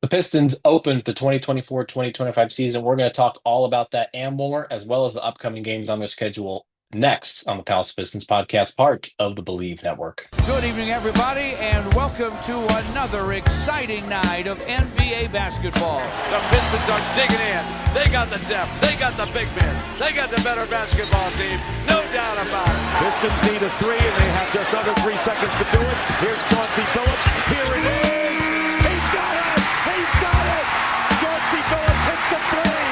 The Pistons opened the 2024-2025 season. We're going to talk all about that and more, as well as the upcoming games on their schedule next on the Palace of Pistons podcast, part of the Believe Network. Good evening, everybody, and welcome to another exciting night of NBA basketball. The Pistons are digging in. They got the depth. They got the big men. They got the better basketball team. No doubt about it. Pistons need a three, and they have just under 3 seconds to do it. Here's Chauncey Billups. Here it is. He's got it. He's got it. Chauncey Billups hits the three.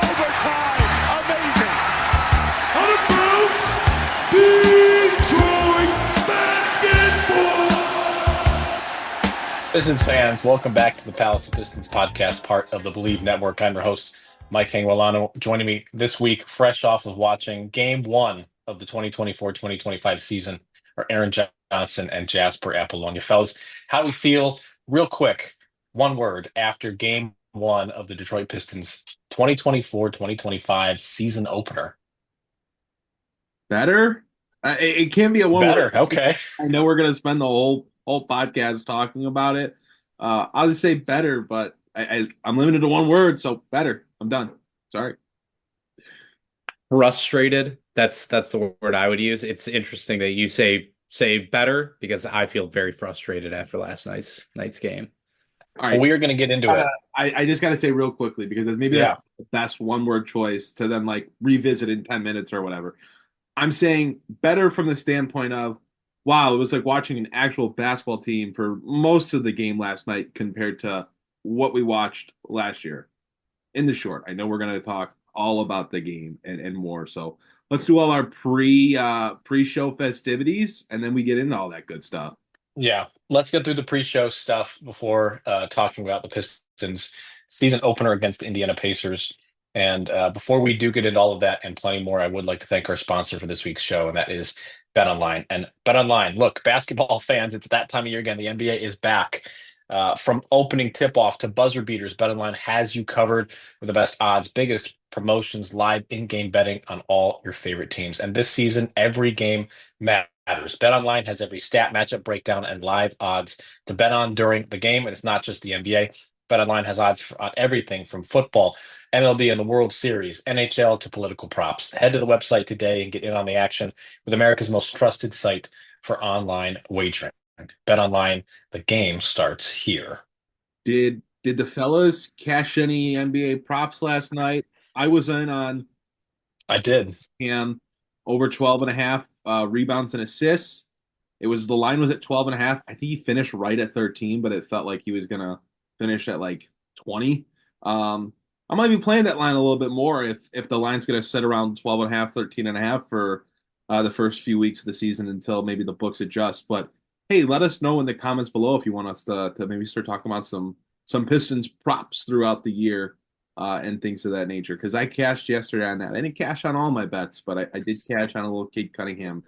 Overtime. Amazing. Out of bounds. Detroit basketball. Pistons fans, welcome back to the Palace of Pistons podcast, part of the Believe Network. I'm your host, Mike Anguilano, joining me this week, fresh off of watching Game 1 of the 2024-2025 season, are Aaron Johnson and Jasper Apollonia. Fellas, how do we feel, real quick, one word, after Game 1 of the Detroit Pistons 2024-2025 season opener? Better? It can be a one Better, word. okay. I know we're gonna spend the whole podcast talking about it. I'll just say better, but I'm limited to one word, so better. I'm done. Sorry. Frustrated. That's the word I would use. It's interesting that you say better, because I feel very frustrated after last night's game. All right. We are going to get into it. I just got to say real quickly, because maybe that's the best one word choice to then like revisit in 10 minutes or whatever. I'm saying better from the standpoint of, wow, it was like watching an actual basketball team for most of the game last night compared to what we watched last year. In the short, I know we're going to talk all about the game and more. So let's do all our pre-show festivities, and then we get into all that good stuff. Yeah, let's get through the pre-show stuff before talking about the Pistons season opener against the Indiana Pacers. And before we do get into all of that and plenty more, I would like to thank our sponsor for this week's show, and that is BetOnline. And BetOnline, look, basketball fans, it's that time of year again. The NBA is back. From opening tip-off to buzzer beaters, BetOnline has you covered with the best odds, biggest promotions, live in-game betting on all your favorite teams. And this season, every game matters. BetOnline has every stat, matchup breakdown, and live odds to bet on during the game. And it's not just the NBA. BetOnline has odds on everything from football, MLB, and the World Series, NHL to political props. Head to the website today and get in on the action with America's most trusted site for online wagering. BetOnline, the game starts here. Did the fellas cash any NBA props last night? I was in on I did. Cam over 12.5 rebounds and assists. The line was at 12.5. I think he finished right at 13, but it felt like he was gonna finish at like 20. I might be playing that line a little bit more if the line's gonna sit around 12.5, 13.5 for the first few weeks of the season until maybe the books adjust. But hey, let us know in the comments below if you want us to maybe start talking about some Pistons props throughout the year and things of that nature. Because I cashed yesterday on that. I didn't cash on all my bets, but I did cash on a little Cade Cunningham.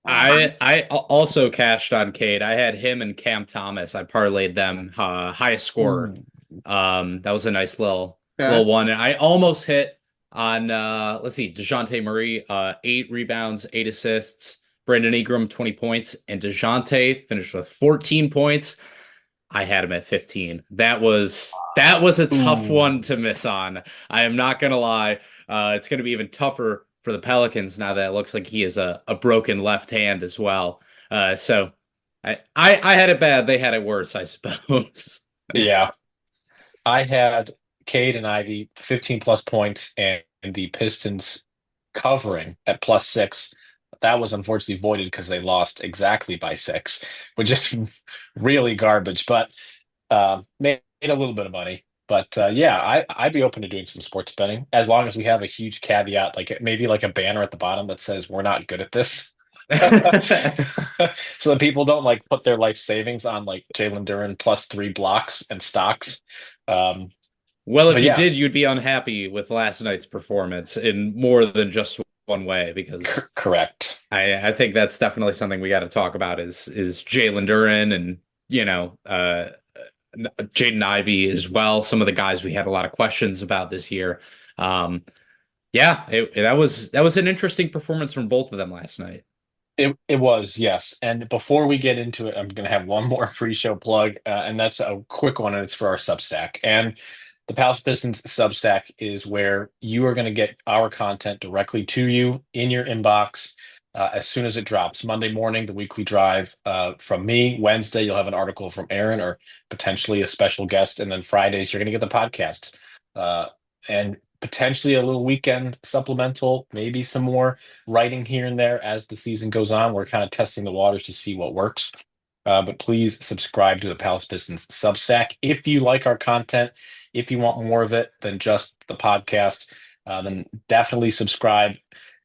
I also cashed on Cade. I had him and Cam Thomas. I parlayed them highest scorer. That was a nice little one. And I almost hit on DeJounte Murray, 8 rebounds, 8 assists. Brandon Ingram, 20 points, and DeJounte finished with 14 points. I had him at 15. That was a tough one to miss on. I am not going to lie. It's going to be even tougher for the Pelicans now that it looks like he has a broken left hand as well. So I had it bad. They had it worse, I suppose. Yeah. I had Cade and Ivy 15 plus points and the Pistons covering at +6. That was unfortunately voided because they lost exactly by 6, which is really garbage, but made a little bit of money. But I'd be open to doing some sports betting as long as we have a huge caveat, like maybe like a banner at the bottom that says we're not good at this. So that people don't like put their life savings on like Jalen Duren +3 blocks and stocks. Well, if you did, you'd be unhappy with last night's performance in more than just one way, because correct. I think that's definitely something we got to talk about is Jalen Duren and Jaden Ivey as well. Some of the guys we had a lot of questions about this year. That was an interesting performance from both of them last night. It was, yes. And before we get into it, I'm going to have one more pre-show plug, and that's a quick one, and it's for our Substack. And the Palace Pistons Substack is where you are going to get our content directly to you in your inbox as soon as it drops. Monday morning, the weekly drive from me. Wednesday, you'll have an article from Aaron or potentially a special guest. And then Fridays, you're going to get the podcast. And potentially a little weekend supplemental, maybe some more writing here and there as the season goes on. We're kind of testing the waters to see what works. But please subscribe to the Palace Pistons Substack. If you like our content, if you want more of it than just the podcast, then definitely subscribe.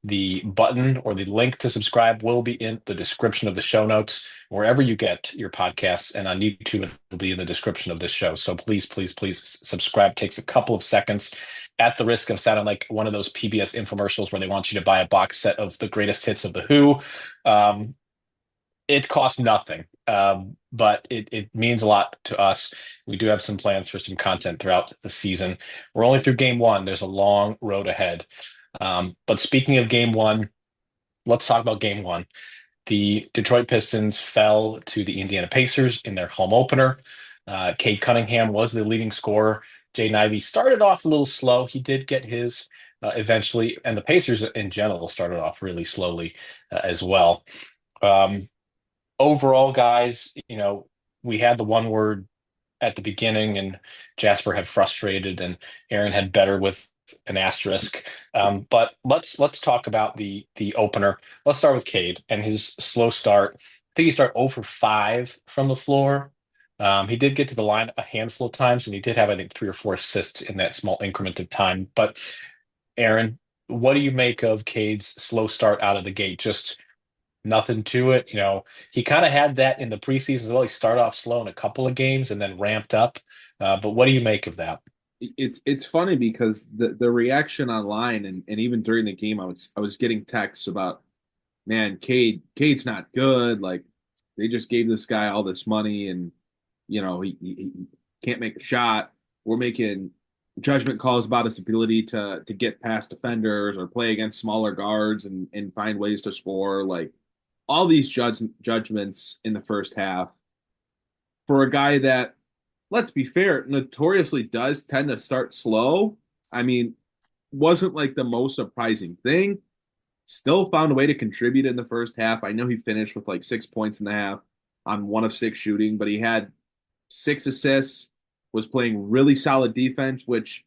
The button or the link to subscribe will be in the description of the show notes, wherever you get your podcasts, and on YouTube, it will be in the description of this show. So please, please, please subscribe. It takes a couple of seconds, at the risk of sounding like one of those PBS infomercials where they want you to buy a box set of the greatest hits of The Who. It costs nothing, but it means a lot to us. We do have some plans for some content throughout the season. We're only through game one. There's a long road ahead. But speaking of game one, let's talk about game one. The Detroit Pistons fell to the Indiana Pacers in their home opener. Cade Cunningham was the leading scorer. Jay Ivey started off a little slow. He did get his eventually, and the Pacers in general started off really slowly as well. Overall, guys, we had the one word at the beginning, and Jasper had frustrated, and Aaron had better with an asterisk. But let's talk about the opener. Let's start with Cade and his slow start. I think he started 0 for 5 from the floor. He did get to the line a handful of times, and he did have, I think, 3 or 4 assists in that small increment of time. But Aaron, what do you make of Cade's slow start out of the gate? Just nothing to it. He kind of had that in the preseason as well. He started off slow in a couple of games and then ramped up. But what do you make of that? It's funny because the reaction online and even during the game, I was getting texts about, man, Cade's not good. Like, they just gave this guy all this money, and he can't make a shot. We're making judgment calls about his ability to get past defenders or play against smaller guards and find ways to score. Like, all these judgments in the first half for a guy that, let's be fair, notoriously does tend to start slow. I mean, wasn't like the most surprising thing. Still found a way to contribute in the first half. I know he finished with like 6 points in the half on 1 of 6 shooting, but he had 6 assists, was playing really solid defense, which,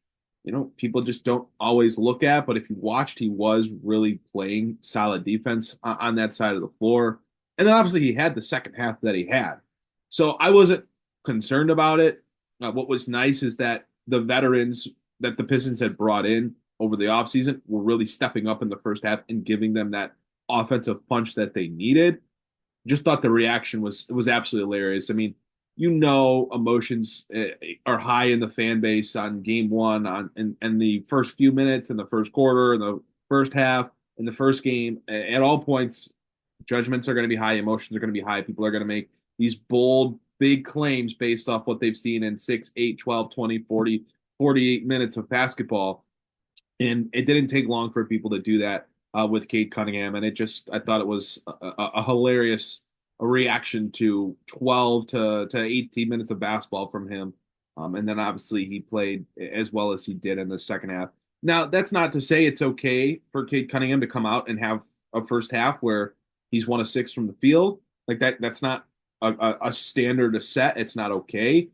people just don't always look at. But if you watched, he was really playing solid defense on that side of the floor. And then obviously he had the second half that he had. So I wasn't concerned about it. What was nice is that the veterans that the Pistons had brought in over the offseason were really stepping up in the first half and giving them that offensive punch that they needed. Just thought the reaction was absolutely hilarious. I mean, emotions are high in the fan base on game one, in the first few minutes, in the first quarter, in the first half, in the first game. At all points, judgments are going to be high, emotions are going to be high. People are going to make these bold, big claims based off what they've seen in 6, 8, 12, 20, 40, 48 minutes of basketball. And it didn't take long for people to do that with Cade Cunningham. And I thought it was a hilarious reaction to 12 to 18 minutes of basketball from him. And then obviously he played as well as he did in the second half. Now, that's not to say it's okay for Cade Cunningham to come out and have a first half where he's 1 of 6 from the field. Like that's not a standard to set. It's not okay.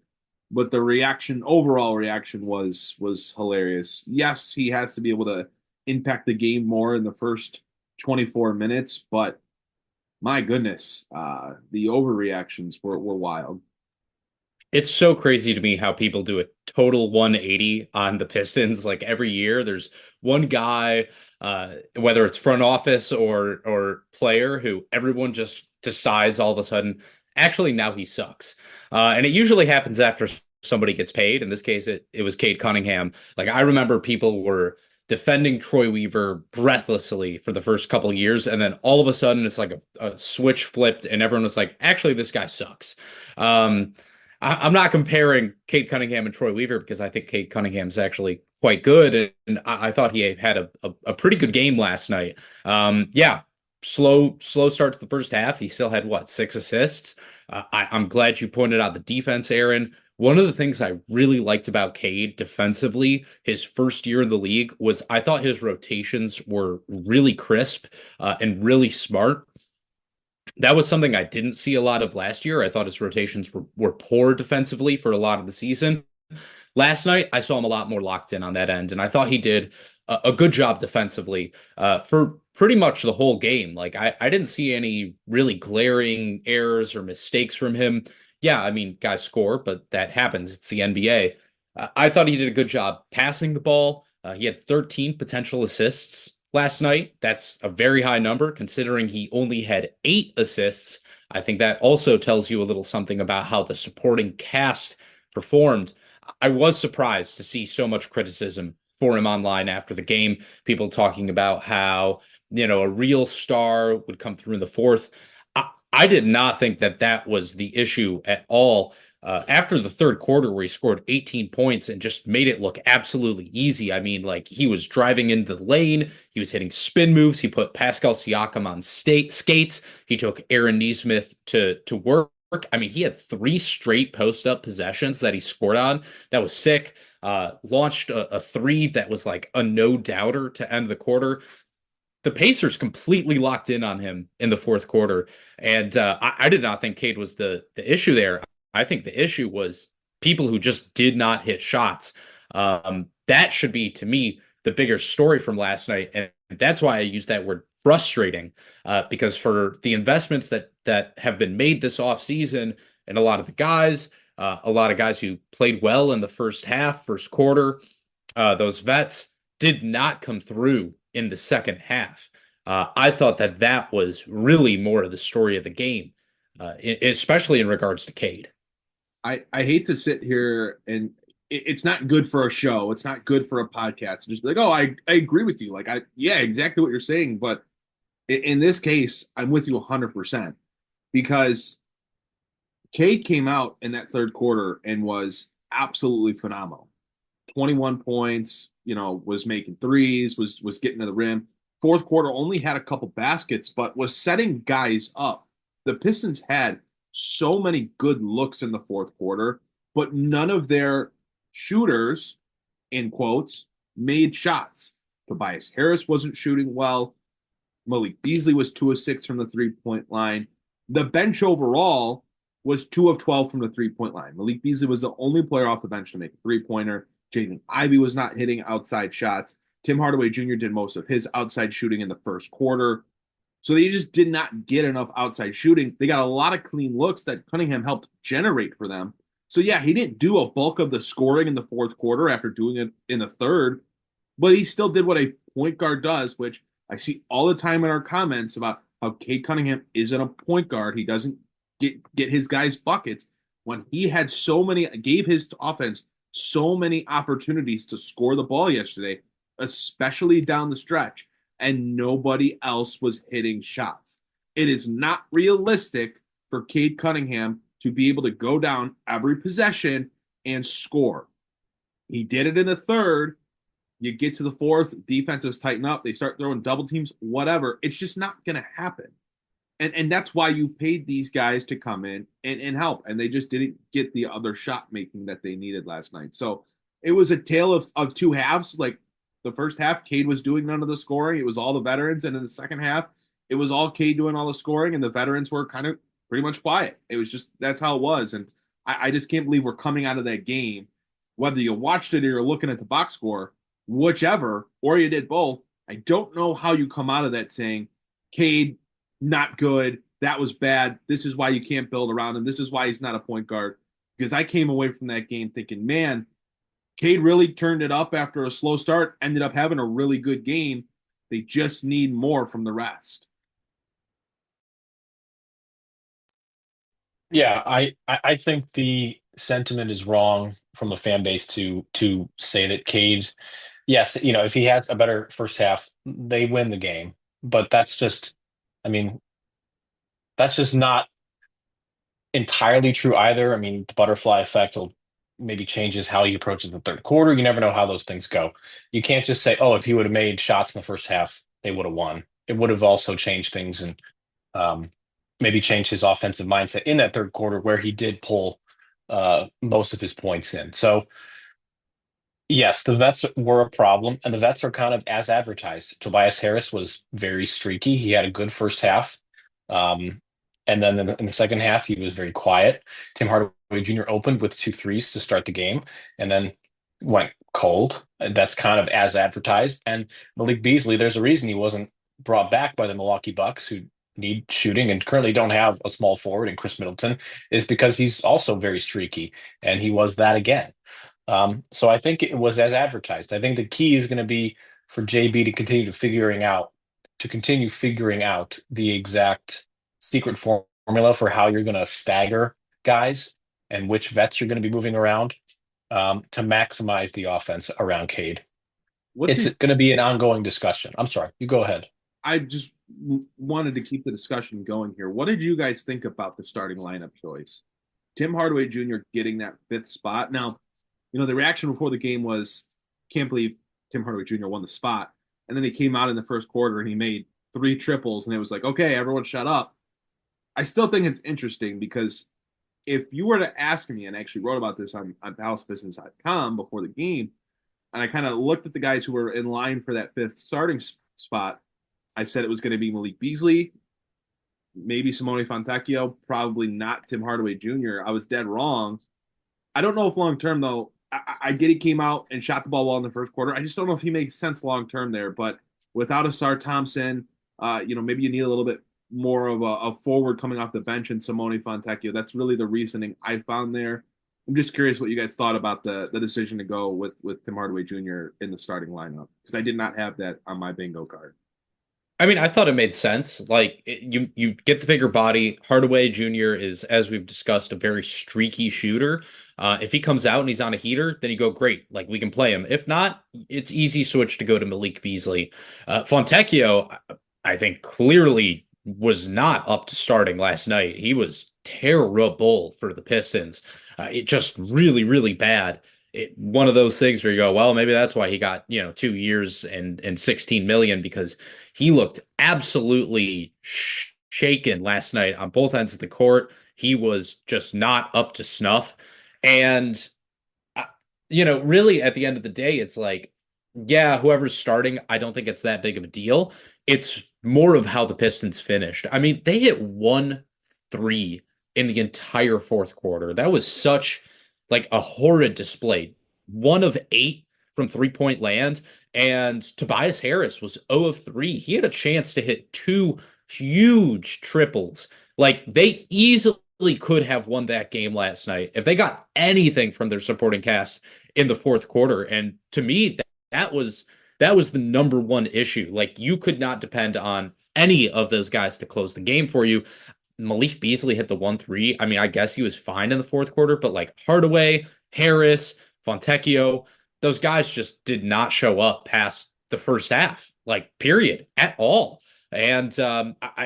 But the overall reaction was hilarious. Yes, he has to be able to impact the game more in the first 24 minutes, but my goodness, the overreactions were wild. It's so crazy to me how people do a total 180 on the Pistons. Like, every year there's one guy, whether it's front office or player, who everyone just decides all of a sudden, actually, now he sucks. And it usually happens after somebody gets paid. In this case, it was Cade Cunningham. Like, I remember people were defending Troy Weaver breathlessly for the first couple of years, and then all of a sudden it's like a switch flipped and everyone was like, actually, this guy sucks. I'm not comparing Cade Cunningham and Troy Weaver, because I think Cade Cunningham's actually quite good, and I thought he had a pretty good game last night. Yeah, slow start to the first half. He still had what, 6 assists. I'm glad you pointed out the defense, Aaron. One of the things I really liked about Cade defensively, his first year in the league, was I thought his rotations were really crisp and really smart. That was something I didn't see a lot of last year. I thought his rotations were poor defensively for a lot of the season. Last night, I saw him a lot more locked in on that end, and I thought he did a good job defensively for pretty much the whole game. Like, I didn't see any really glaring errors or mistakes from him. Yeah, I mean, guys score, but that happens. It's the NBA. I thought he did a good job passing the ball. He had 13 potential assists last night. That's a very high number considering he only had 8 assists. I think that also tells you a little something about how the supporting cast performed. I was surprised to see so much criticism for him online after the game. People talking about how, a real star would come through in the fourth. I did not think that was the issue at all. After the third quarter, where he scored 18 points and just made it look absolutely easy. I mean, like, he was driving into the lane, he was hitting spin moves, he put Pascal Siakam on skates, he took Aaron Nesmith to work. I mean, he had 3 straight post-up possessions that he scored on. That was sick. Launched a 3 that was like a no-doubter to end the quarter. The Pacers completely locked in on him in the fourth quarter. And I did not think Cade was the issue there. I think the issue was people who just did not hit shots. That should be, to me, the bigger story from last night. And that's why I use that word frustrating, because for the investments that have been made this offseason, and a lot of guys who played well in the first half, first quarter, those vets did not come through in the second half. I thought that was really more of the story of the game, especially in regards to Cade. I hate to sit here and it's not good for a show. It's not good for a podcast. Just be like, oh, I agree with you. Like, yeah, exactly what you're saying. But in this case, I'm with you 100% because Cade came out in that third quarter and was absolutely phenomenal. 21 points, was making threes, was getting to the rim. Fourth quarter only had a couple baskets, but was setting guys up. The Pistons had so many good looks in the fourth quarter, but none of their shooters, in quotes, made shots. Tobias Harris wasn't shooting well. Malik Beasley was 2 of 6 from the three-point line. The bench overall was 2 of 12 from the three-point line. Malik Beasley was the only player off the bench to make a three-pointer. Jaden Ivey was not hitting outside shots. Tim Hardaway Jr. did most of his outside shooting in the first quarter. So they just did not get enough outside shooting. They got a lot of clean looks that Cunningham helped generate for them. So yeah, he didn't do a bulk of the scoring in the fourth quarter after doing it in the third, but he still did what a point guard does, which I see all the time in our comments about how Cade Cunningham isn't a point guard. He doesn't get his guys buckets. When he had gave his offense so many opportunities to score the ball yesterday, especially down the stretch, and nobody else was hitting shots. It is not realistic for Cade Cunningham to be able to go down every possession and score. He did it in the third. You get to the fourth, defenses tighten up, they start throwing double teams, whatever. It's just not going to happen. And that's why you paid these guys to come in and help. And they just didn't get the other shot making that they needed last night. So it was a tale of two halves. Like, the first half, Cade was doing none of the scoring. It was all the veterans. And in the second half, it was all Cade doing all the scoring, and the veterans were kind of pretty much quiet. It was just, that's how it was. And I just can't believe we're coming out of that game, whether you watched it or you're looking at the box score, whichever, or you did both. I don't know how you come out of that saying, Cade, not good. That was bad. This is why you can't build around him. This is why he's not a point guard. Because I came away from that game thinking, man, Cade really turned it up after a slow start, ended up having a really good game. They just need more from the rest. Yeah, I think the sentiment is wrong from the fan base to say that Cade, yes, if he has a better first half, they win the game. But that's just, I mean, that's just not entirely true either. I mean, the butterfly effect will maybe changes how he approaches the third quarter. You never know how those things go. You can't just say, oh, if he would have made shots in the first half, they would have won. it would have also changed things and maybe changed his offensive mindset in that third quarter where he did pull most of his points in. So yes, the vets were a problem, and the vets are kind of as advertised. Tobias Harris was very streaky. He had a good first half. And then in the second half, he was very quiet. Tim Hardaway Jr. opened with 2 threes to start the game and then went cold. And that's kind of as advertised. And Malik Beasley, there's a reason he wasn't brought back by the Milwaukee Bucks, who need shooting and currently don't have a small forward in Chris Middleton, is because he's also very streaky, and he was that again. So I think it was as advertised. I think the key is going to be for JB to continue figuring out the exact secret formula for how you're going to stagger guys and which vets you're going to be moving around to maximize the offense around Cade. It's going to be an ongoing discussion. I'm sorry, you go ahead. I just wanted to keep the discussion going here. What did you guys think about the starting lineup choice? Tim Hardaway Jr. getting that 5th spot. Now, the reaction before the game was, can't believe Tim Hardaway Jr. won the spot. And then he came out in the first quarter and he made 3 triples, and it was like, okay, everyone shut up. I still think it's interesting because if you were to ask me, and I actually wrote about this on PalacePistons.com before the game, and I kind of looked at the guys who were in line for that 5th starting spot, I said it was going to be Malik Beasley, maybe Simone Fontecchio, probably not Tim Hardaway Jr. I was dead wrong. I don't know if long-term, though, I get he came out and shot the ball well in the first quarter. I just don't know if he makes sense long-term there. But without Asar Thompson, maybe you need a little bit more of a forward coming off the bench in Simone Fontecchio. That's really the reasoning I found there. I'm just curious what you guys thought about the decision to go with Tim Hardaway Jr. in the starting lineup, because I did not have that on my bingo card. I mean, I thought it made sense. Like, you get the bigger body. Hardaway Jr. is, as we've discussed, a very streaky shooter. If he comes out and he's on a heater, then you go, great. Like, we can play him. If not, it's easy switch to go to Malik Beasley. Fontecchio, I think, clearly was not up to starting last night. He was terrible for the Pistons. It just really, really bad. One of those things where you go, well, maybe that's why he got 2 years and $16 million, because he looked absolutely shaken last night on both ends of the court. He was just not up to snuff. And really at the end of the day, it's like, yeah, whoever's starting, I don't think it's that big of a deal. It's more of how the Pistons finished. I mean, they hit 1 3 in the entire fourth quarter. That was such like a horrid display. 1 of 8 from 3-point land, and Tobias Harris was 0 of 3. He had a chance to hit 2 huge triples. Like, they easily could have won that game last night if they got anything from their supporting cast in the fourth quarter. And to me, that was the number one issue. Like, you could not depend on any of those guys to close the game for you. Malik Beasley hit the 1 3. I mean, I guess he was fine in the fourth quarter, but like Hardaway, Harris, Fontecchio, those guys just did not show up past the first half, like, period, at all. And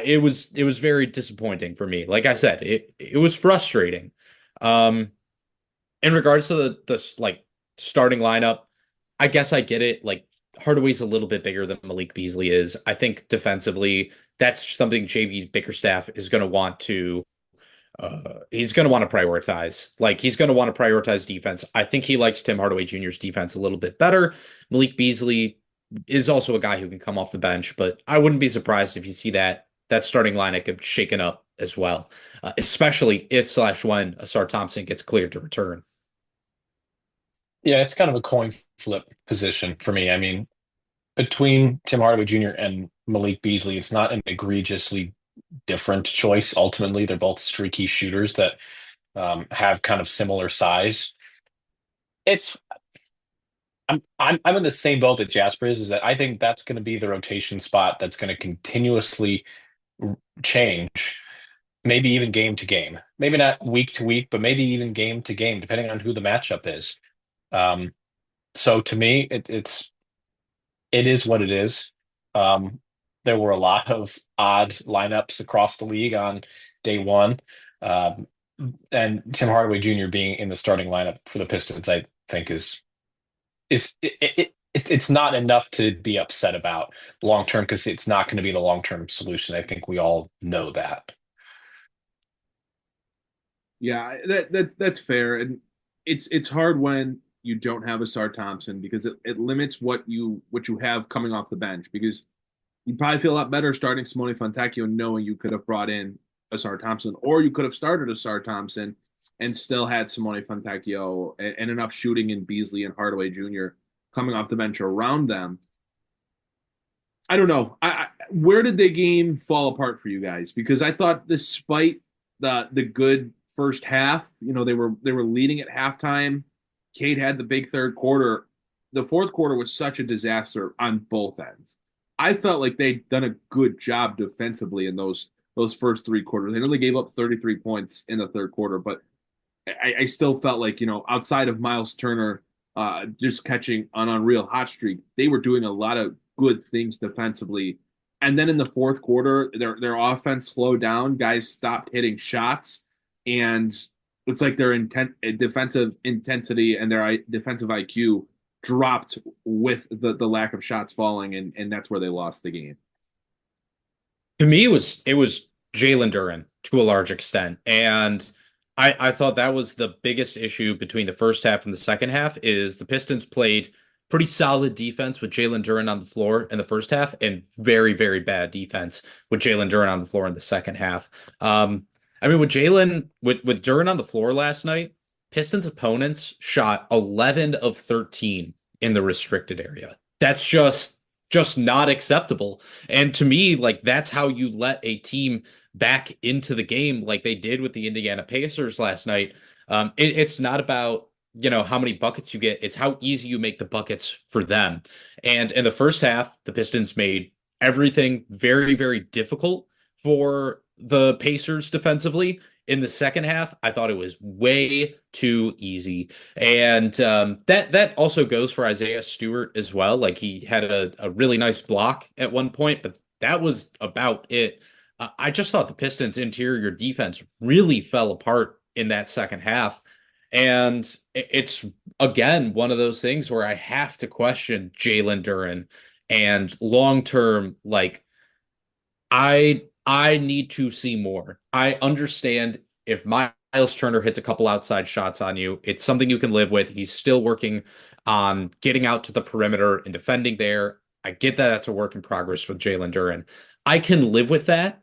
it was very disappointing for me. Like I said, it was frustrating. In regards to the like starting lineup, I guess I get it. Like, Hardaway's a little bit bigger than Malik Beasley is. I think defensively, that's something JB Bickerstaff is going to want to he's going to want to prioritize. Like, he's going to want to prioritize defense. I think he likes Tim Hardaway Jr.'s defense a little bit better. Malik Beasley is also a guy who can come off the bench, but I wouldn't be surprised if you see that starting lineup get shaken up as well, especially if/when Asar Thompson gets cleared to return. Yeah, it's kind of a coin flip position for me. I mean, between Tim Hardaway Jr. and Malik Beasley, it's not an egregiously different choice. Ultimately, they're both streaky shooters that have kind of similar size. I'm in the same boat that Jasper is that I think that's going to be the rotation spot that's going to continuously change, maybe even game to game. Maybe not week to week, but maybe even game to game, depending on who the matchup is. So to me, it is what it is. There were a lot of odd lineups across the league on day one. And Tim Hardaway Jr. being in the starting lineup for the Pistons, I think it's not enough to be upset about long term because it's not going to be the long term solution. I think we all know that. Yeah, that's fair, and it's hard when you don't have a Sar Thompson because it limits what you have coming off the bench because you probably feel a lot better starting Simone Fontecchio knowing you could have brought in a Sar Thompson, or you could have started a Sar Thompson and still had Simone Fontecchio and enough shooting in Beasley and Hardaway Jr. coming off the bench around them. I don't know. Where did the game fall apart for you guys? Because I thought, despite the good first half, they were leading at halftime. Cade had the big third quarter. The fourth quarter was such a disaster on both ends. I felt like they'd done a good job defensively in those first three quarters. They only gave up 33 points in the third quarter, but I still felt like, outside of Miles Turner just catching an unreal hot streak, they were doing a lot of good things defensively. And then in the fourth quarter, their offense slowed down. Guys stopped hitting shots, and it's like their defensive intensity and their defensive IQ dropped with the lack of shots falling, and that's where they lost the game. To me, it was Jalen Duren to a large extent, and I thought that was the biggest issue between the first half and the second half. Is the Pistons played pretty solid defense with Jalen Duren on the floor in the first half, and very, very bad defense with Jalen Duren on the floor in the second half. With Duren on the floor last night, Pistons opponents shot 11 of 13 in the restricted area. That's just not acceptable. And to me, like, that's how you let a team back into the game like they did with the Indiana Pacers last night. It's not about, how many buckets you get. It's how easy you make the buckets for them. And in the first half, the Pistons made everything very, very difficult for the Pacers defensively. In the second half, I thought it was way too easy. And that also goes for Isaiah Stewart as well. Like, he had a really nice block at one point, but that was about it. I just thought the Pistons' interior defense really fell apart in that second half. And it's, again, one of those things where I have to question Jalen Duren. And long-term, like, I need to see more. I understand if Miles Turner hits a couple outside shots on you, it's something you can live with. He's still working on getting out to the perimeter and defending there. I get that that's a work in progress with Jalen Duren. I can live with that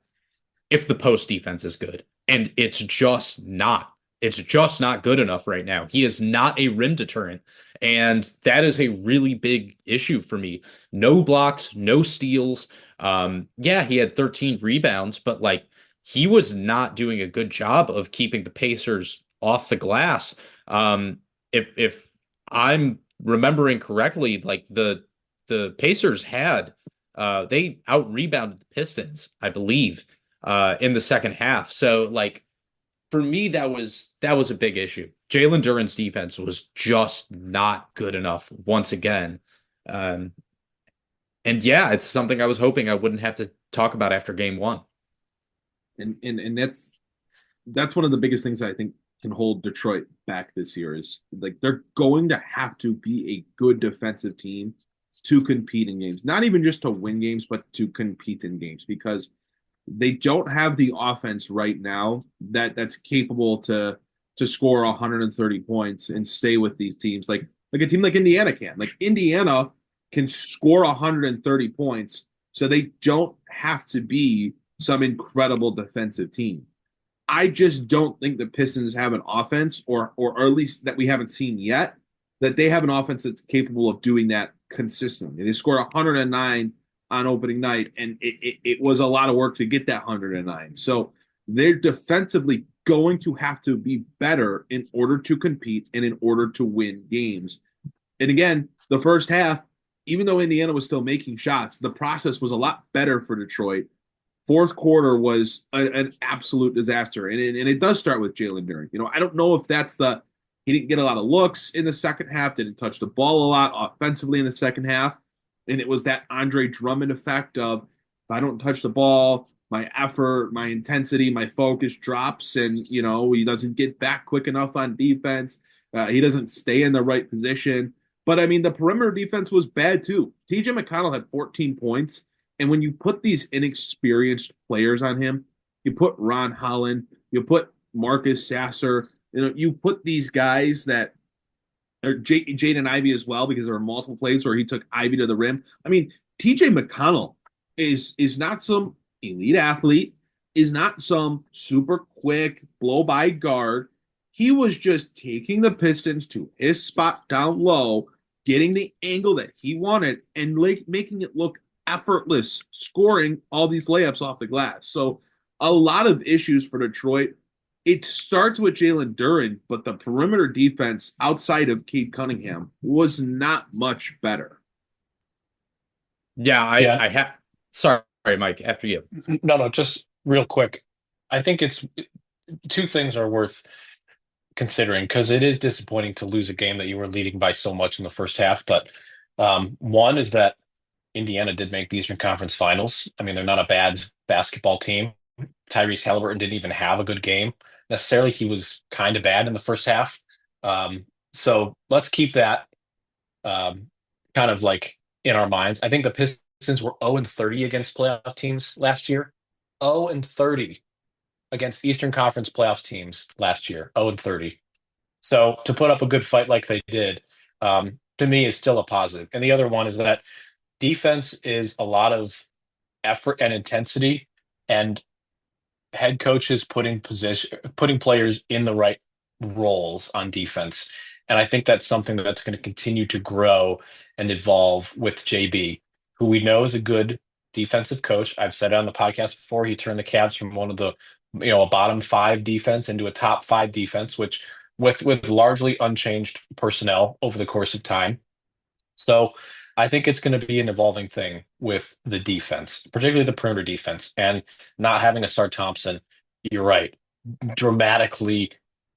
if the post defense is good. And it's just not. It's just not good enough right now. He is not a rim deterrent. And that is a really big issue for me. No blocks, no steals. Yeah, he had 13 rebounds, but like, he was not doing a good job of keeping the Pacers off the glass. If I'm remembering correctly, like the Pacers had they out rebounded the Pistons, I believe, in the second half. So like, for me, that was a big issue. Jalen Duren's defense was just not good enough once again. And yeah, it's something I was hoping I wouldn't have to talk about after game one. And that's one of the biggest things I think can hold Detroit back this year is, like, they're going to have to be a good defensive team to compete in games. Not even just to win games, but to compete in games, because they don't have the offense right now that's capable to score 130 points and stay with these teams. Like a team like Indiana can. Like, Indiana can score 130 points, so they don't have to be some incredible defensive team. I just don't think the Pistons have an offense, or at least that we haven't seen yet, that they have an offense that's capable of doing that consistently. They scored 109 on opening night, and it was a lot of work to get that 109. So they're defensively going to have to be better in order to compete and in order to win games. And again, the first half, even though Indiana was still making shots, the process was a lot better for Detroit. Fourth quarter was an absolute disaster. And it does start with Jalen Duren. I don't know if that's he didn't get a lot of looks in the second half, didn't touch the ball a lot offensively in the second half. And it was that Andre Drummond effect of, if I don't touch the ball, my effort, my intensity, my focus drops, and, he doesn't get back quick enough on defense. He doesn't stay in the right position. But I mean, the perimeter defense was bad too. TJ McConnell had 14 points. And when you put these inexperienced players on him, you put Ron Holland, you put Marcus Sasser, you put these guys that are Jaden Ivey as well, because there were multiple plays where he took Ivey to the rim. I mean, TJ McConnell is not some elite athlete, is not some super quick blow by guard. He was just taking the Pistons to his spot down low, getting the angle that he wanted, and making it look effortless, scoring all these layups off the glass. So a lot of issues for Detroit. It starts with Jalen Duren, but the perimeter defense outside of Cade Cunningham was not much better. Yeah, I have. Sorry, Mike. After you. No, just real quick. I think it's two things are worth considering, because it is disappointing to lose a game that you were leading by so much in the first half. But one is that Indiana did make the Eastern Conference Finals. I mean, they're not a bad basketball team. Tyrese Halliburton didn't even have a good game necessarily. He was kind of bad in the first half. So let's keep that kind of like in our minds. I think the Pistons were 0-30 against playoff teams last year. 0-30 against Eastern Conference playoff teams last year. 0-30. So to put up a good fight like they did, to me, is still a positive. And the other one is that defense is a lot of effort and intensity, and head coaches putting players in the right roles on defense. And I think that's something that's going to continue to grow and evolve with JB, who we know is a good defensive coach. I've said it on the podcast before. He turned the Cavs from one of the, a bottom 5 defense into a top 5 defense, which with largely unchanged personnel over the course of time. So I think it's going to be an evolving thing with the defense, particularly the perimeter defense, and not having Asar Thompson. You're right, dramatically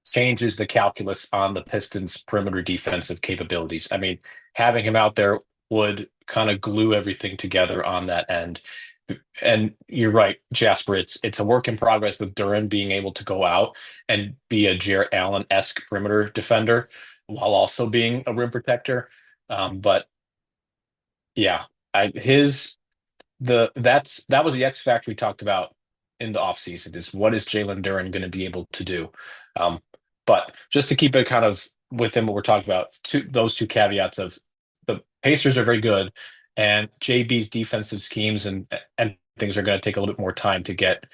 changes the calculus on the Pistons' perimeter defensive capabilities. I mean, having him out there would kind of glue everything together on that end. And you're right, Jasper. It's a work in progress with Duren being able to go out and be a Jarrett Allen-esque perimeter defender while also being a rim protector. But yeah, that was the X factor we talked about in the offseason, is what is Jalen Duren going to be able to do? But just to keep it kind of within what we're talking about, those two caveats of the Pacers are very good, and JB's defensive schemes and things are going to take a little bit more time to get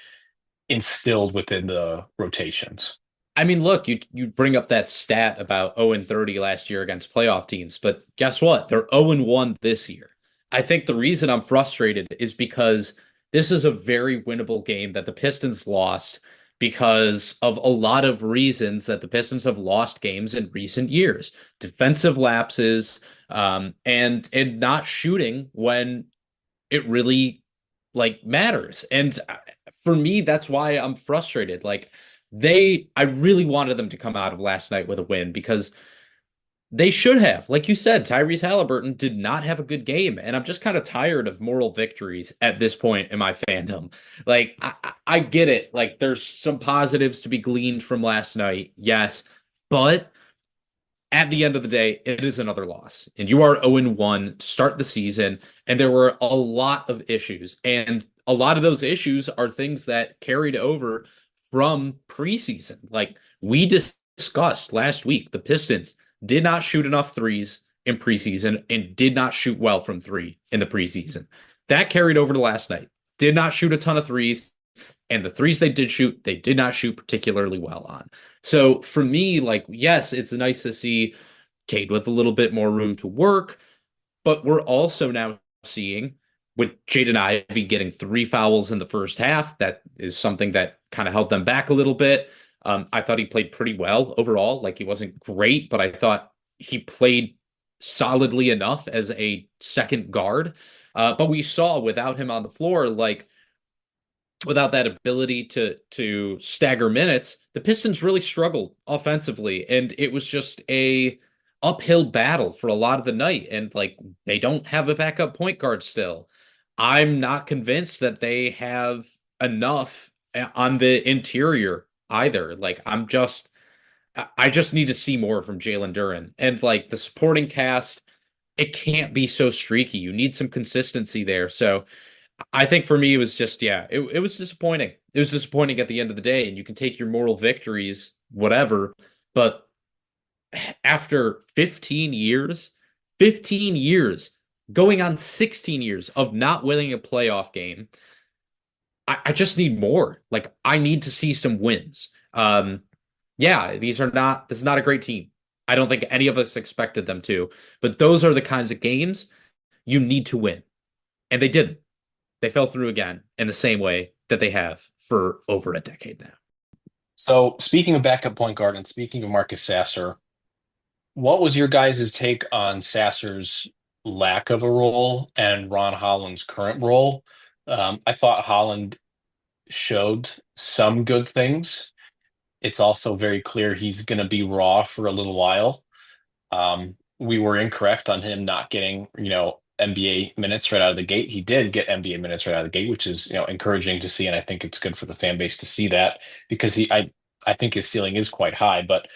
instilled within the rotations. I mean, look, you bring up that stat about 0-30 last year against playoff teams, but guess what? They're 0-1 this year. I think the reason I'm frustrated is because this is a very winnable game that the Pistons lost because of a lot of reasons that the Pistons have lost games in recent years. Defensive lapses, and not shooting when it really matters. And for me, that's why I'm frustrated. I really wanted them to come out of last night with a win, because they should have. Like you said, Tyrese Halliburton did not have a good game, and I'm just kind of tired of moral victories at this point in my fandom. I get it. There's some positives to be gleaned from last night, yes, but at the end of the day, it is another loss, and you are 0-1 to start the season, and there were a lot of issues, and a lot of those issues are things that carried over from preseason. We discussed last week, the Pistons did not shoot enough threes in preseason and did not shoot well from 3 in the preseason. That carried over to last night. Did not shoot a ton of threes, and the threes they did shoot, they did not shoot particularly well on. So for me, yes, it's nice to see Cade with a little bit more room to work, but we're also now seeing, with Jaden Ivey getting 3 fouls in the first half, that is something that kind of held them back a little bit. I thought he played pretty well overall. He wasn't great, but I thought he played solidly enough as a second guard. But we saw without him on the floor, without that ability to stagger minutes, the Pistons really struggled offensively, and it was just a uphill battle for a lot of the night. And they don't have a backup point guard still. I'm not convinced that they have enough on the interior either. I just need to see more from Jalen Duren, and the supporting cast. it can't be so streaky. You need some consistency there. So I think for me, it was just, it was disappointing. It was disappointing at the end of the day, and you can take your moral victories, whatever. But after 15 years, going on 16 years of not winning a playoff game, I just need more. Like, I need to see some wins. This is not a great team. I don't think any of us expected them to, but those are the kinds of games you need to win. And they didn't. They fell through again in the same way that they have for over a decade now. So speaking of backup point guard and speaking of Marcus Sasser, what was your guys' take on Sasser's lack of a role and Ron Holland's current role? I thought Holland showed some good things. It's also very clear he's going to be raw for a little while. We were incorrect on him not getting, NBA minutes right out of the gate. He did get NBA minutes right out of the gate, which is, encouraging to see. And I think it's good for the fan base to see that because I think his ceiling is quite high. But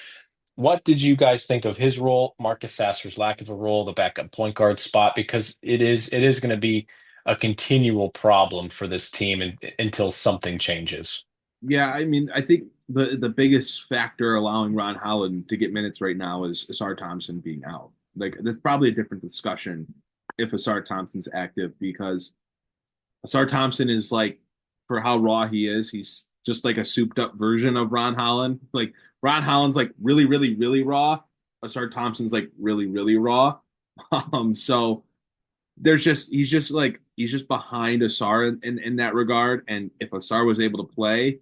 what did you guys think of his role, Marcus Sasser's lack of a role, the backup point guard spot? Because it is going to be a continual problem for this team until something changes. Yeah, I mean, I think the biggest factor allowing Ron Holland to get minutes right now is Asar Thompson being out. Like, that's probably a different discussion if Asar Thompson's active, because Asar Thompson is, like, for how raw he is, he's just like a souped up version of Ron Holland. Like, Ron Holland's like really, really, really raw. Asar Thompson's like really, really raw. So he's just behind Asar in that regard. And if Asar was able to play,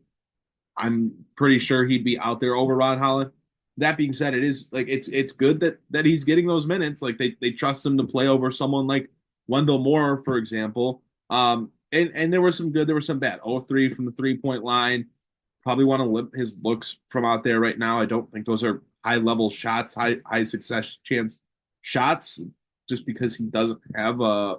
I'm pretty sure he'd be out there over Ron Holland. That being said, it is like it's good that he's getting those minutes. Like they trust him to play over someone like Wendell Moore, for example. And there was some good, there was some bad. 0-3 from the 3-point line. Probably want to limp his looks from out there right now. I don't think those are high level shots, high success chance shots, just because he doesn't have a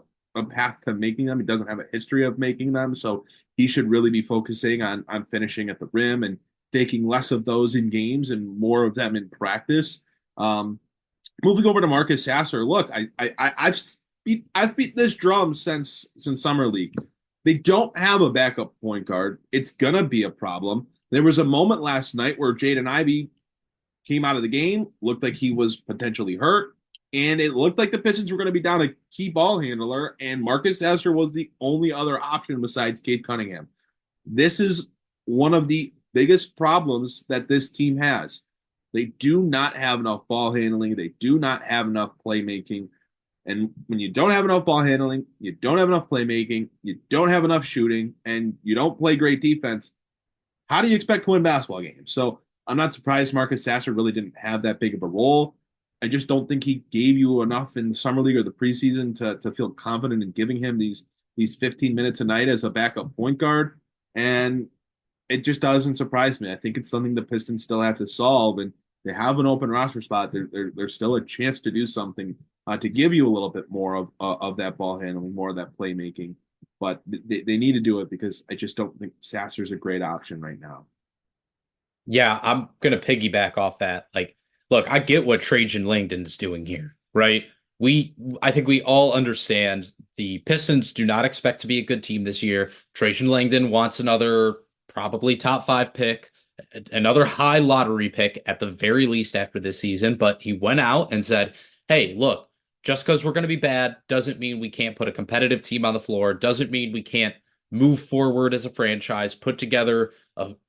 path to making them. He doesn't have a history of making them. So he should really be focusing on finishing at the rim and taking less of those in games and more of them in practice. Moving over to Marcus Sasser, look, I've beat this drum since summer league. They don't have a backup point guard. It's gonna be a problem. There was a moment last night where Jaden Ivey came out of the game, looked like he was potentially hurt, and it looked like the Pistons were going to be down a key ball handler, and Marcus Sasser was the only other option besides Cade Cunningham. This is one of the biggest problems that this team has. They do not have enough ball handling. They do not have enough playmaking. And when you don't have enough ball handling, you don't have enough playmaking, you don't have enough shooting, and you don't play great defense, how do you expect to win basketball games? So I'm not surprised Marcus Sasser really didn't have that big of a role. I just don't think he gave you enough in the summer league or the preseason to feel confident in giving him these 15 minutes a night as a backup point guard. And it just doesn't surprise me. I think it's something the Pistons still have to solve, and they have an open roster spot. There's still a chance to do something to give you a little bit more of that ball handling, more of that playmaking. But they need to do it because I just don't think Sasser's a great option right now. Yeah, I'm going to piggyback off that. Like, look, I get what Trajan Langdon is doing here, right? I think we all understand the Pistons do not expect to be a good team this year. Trajan Langdon wants another probably top 5 pick, another high lottery pick at the very least after this season. But he went out and said, hey, look, just because we're going to be bad doesn't mean we can't put a competitive team on the floor, doesn't mean we can't move forward as a franchise, put together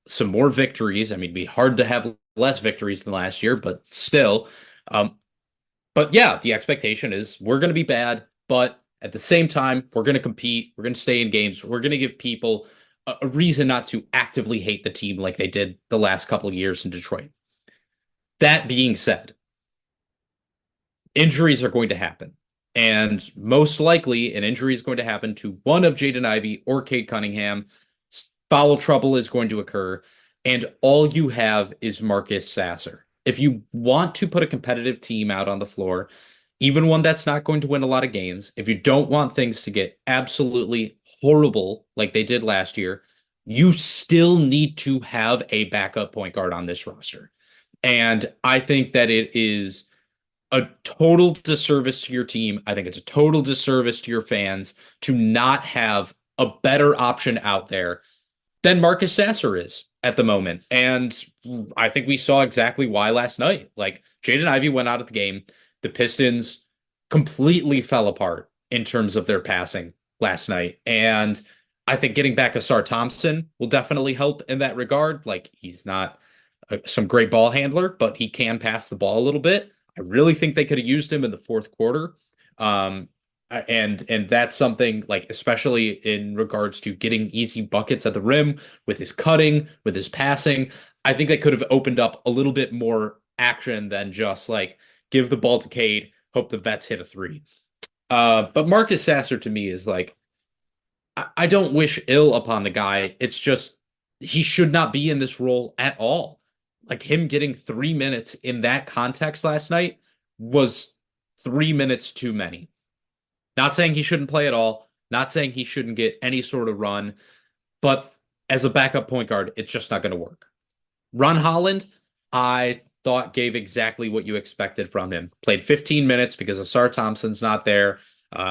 some more victories. I mean, it'd be hard to have less victories than last year, but still. But yeah, the expectation is we're going to be bad, but at the same time, we're going to compete. We're going to stay in games. We're going to give people a reason not to actively hate the team like they did the last couple of years in Detroit. That being said, injuries are going to happen. And most likely, an injury is going to happen to one of Jaden Ivey or Cade Cunningham. Foul trouble is going to occur. And all you have is Marcus Sasser. If you want to put a competitive team out on the floor, even one that's not going to win a lot of games, if you don't want things to get absolutely horrible like they did last year, you still need to have a backup point guard on this roster. And I think that it is a total disservice to your team. I think it's a total disservice to your fans to not have a better option out there than Marcus Sasser is at the moment. And I think we saw exactly why last night. Like, Jaden Ivey went out of the game. The Pistons completely fell apart in terms of their passing last night. And I think getting back Asar Thompson will definitely help in that regard. Like, he's not some great ball handler, but he can pass the ball a little bit. I really think they could have used him in the fourth quarter. And that's something, like, especially in regards to getting easy buckets at the rim with his cutting, with his passing. I think that could have opened up a little bit more action than just like give the ball to Cade, hope the vets hit a three. But Marcus Sasser to me is like, I don't wish ill upon the guy. It's just he should not be in this role at all. Like, him getting 3 minutes in that context last night was 3 minutes too many. Not saying he shouldn't play at all, not saying he shouldn't get any sort of run, but as a backup point guard, it's just not going to work. Ron Holland, I thought gave exactly what you expected from him. Played 15 minutes because Asar Thompson's not there.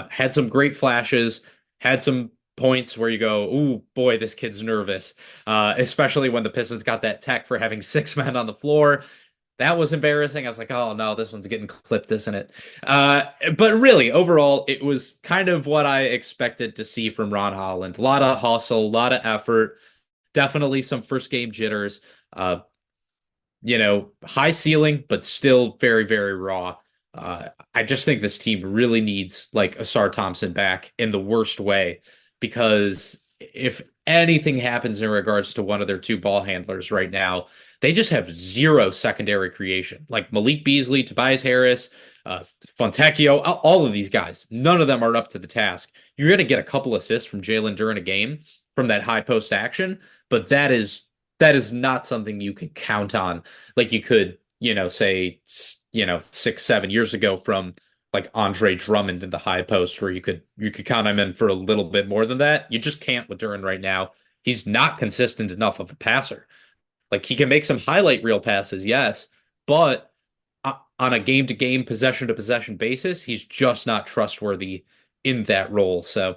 Had some great flashes, had some points where you go, ooh, boy, this kid's nervous, especially when the Pistons got that tech for having 6 men on the floor. That was embarrassing. I was like, oh, no, this one's getting clipped, isn't it? But really, overall, it was kind of what I expected to see from Ron Holland. A lot of hustle, a lot of effort, definitely some first game jitters. High ceiling, but still very, very raw. I just think this team really needs like Asar Thompson back in the worst way, because if anything happens in regards to one of their two ball handlers right now, they just have zero secondary creation. Like Malik Beasley, Tobias Harris, Fontecchio, all of these guys, none of them are up to the task. You're going to get a couple assists from Jalen during a game from that high post action, but that is not something you can count on like you could, say, 6-7 years ago from like Andre Drummond in the high post, where you could count him in for a little bit more than that. You just can't with Duran right now. He's not consistent enough of a passer. Like, he can make some highlight reel passes, yes, but on a game-to-game, possession-to-possession basis, he's just not trustworthy in that role. So,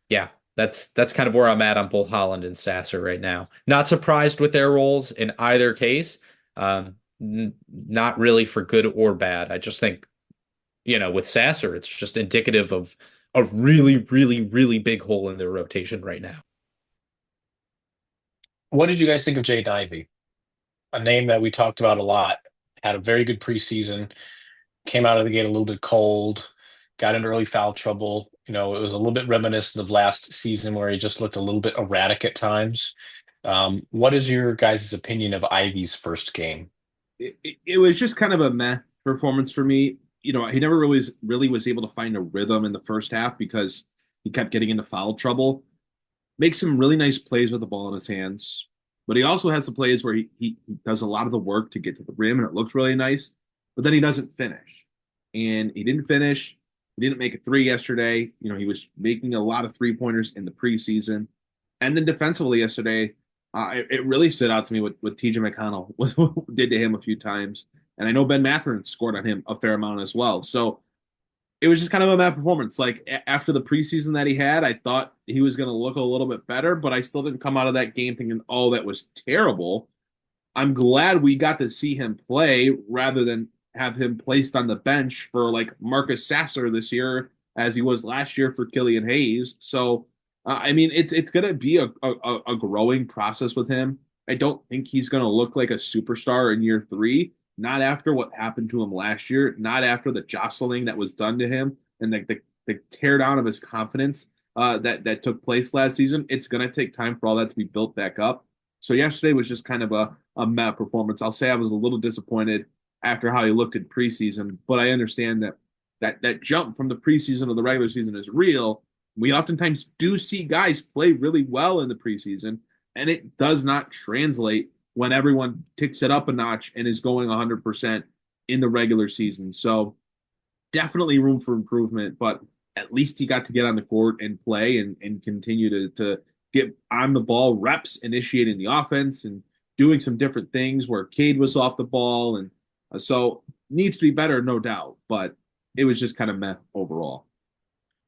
yeah, that's kind of where I'm at on both Holland and Sasser right now. Not surprised with their roles in either case. Not really for good or bad. I just think, with Sasser, it's just indicative of a really, really, really big hole in their rotation right now. What did you guys think of Jaden Ivey? A name that we talked about a lot. Had a very good preseason. Came out of the gate a little bit cold. Got in early foul trouble. It was a little bit reminiscent of last season where he just looked a little bit erratic at times. What is your guys' opinion of Ivey's first game? It was just kind of a meh performance for me. He never really was able to find a rhythm in the first half because he kept getting into foul trouble. Makes some really nice plays with the ball in his hands, but he also has the plays where he does a lot of the work to get to the rim and it looks really nice, but then he doesn't finish. And he didn't finish. He didn't make a three yesterday. He was making a lot of three-pointers in the preseason. And then defensively yesterday, it really stood out to me what TJ McConnell did to him a few times. And I know Ben Mathurin scored on him a fair amount as well. So it was just kind of a bad performance. Like, after the preseason that he had, I thought he was going to look a little bit better, but I still didn't come out of that game thinking, oh, that was terrible. I'm glad we got to see him play rather than have him placed on the bench for like Marcus Sasser this year, as he was last year for Killian Hayes. So, it's going to be a growing process with him. I don't think he's going to look like a superstar in year 3. Not after what happened to him last year, not after the jostling that was done to him and the tear down of his confidence that took place last season. It's going to take time for all that to be built back up. So yesterday was just kind of a meh performance. I'll say I was a little disappointed after how he looked in preseason, but I understand that jump from the preseason to the regular season is real. We oftentimes do see guys play really well in the preseason, and it does not translate when everyone ticks it up a notch and is going 100% in the regular season. So definitely room for improvement, but at least he got to get on the court and play and continue to get on the ball reps, initiating the offense and doing some different things where Cade was off the ball. And so needs to be better, no doubt, but it was just kind of meh overall.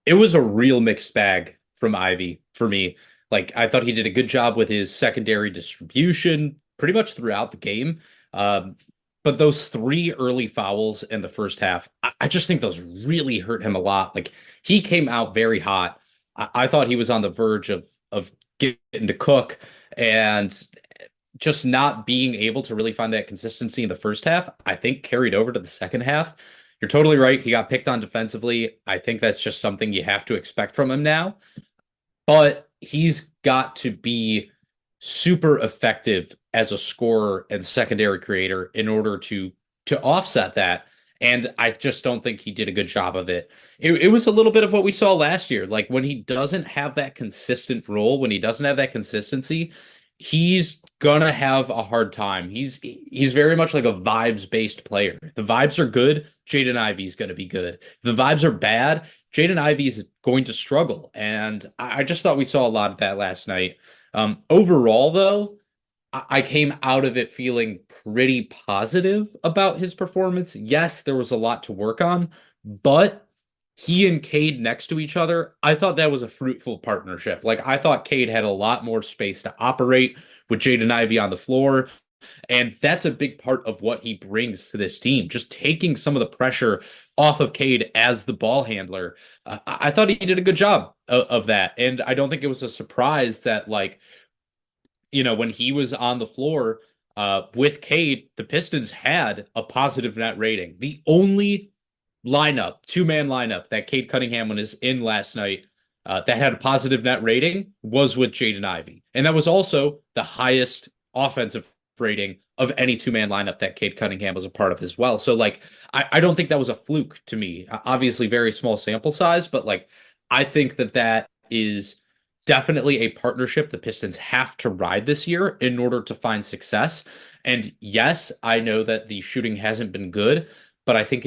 It was a real mixed bag from Ivy for me. Like I thought he did a good job with his secondary distribution pretty much throughout the game. Um, but those three early fouls in the first half, I just think those really hurt him a lot. Like he came out very hot. I thought he was on the verge of getting to cook, and just not being able to really find that consistency in the first half, I think carried over to the second half. You're totally right. He got picked on defensively. I think that's just something you have to expect from him now. But he's got to be super effective as a scorer and secondary creator in order to offset that. And I just don't think he did a good job of it. It was a little bit of what we saw last year. Like when he doesn't have that consistent role, when he doesn't have that consistency, he's gonna have a hard time. He's very much like a vibes based player. The vibes are good, Jaden Ivey's gonna be good. If the vibes are bad, Jaden Ivey's going to struggle. And I just thought we saw a lot of that last night. Overall, though, I came out of it feeling pretty positive about his performance. Yes, there was a lot to work on, but he and Cade next to each other, I thought that was a fruitful partnership. Like I thought Cade had a lot more space to operate with Jaden Ivey on the floor. And that's a big part of what he brings to this team, just taking some of the pressure off of Cade as the ball handler. I thought he did a good job of that. And I don't think it was a surprise that, like, when he was on the floor with Cade, the Pistons had a positive net rating. The only lineup, two-man lineup that Cade Cunningham was in last night that had a positive net rating was with Jaden Ivey. And that was also the highest offensive rating of any two-man lineup that Cade Cunningham was a part of as well. So, like, I don't think that was a fluke to me. Obviously, very small sample size, but, like, I think that is definitely a partnership the Pistons have to ride this year in order to find success. And yes, I know that the shooting hasn't been good, but I think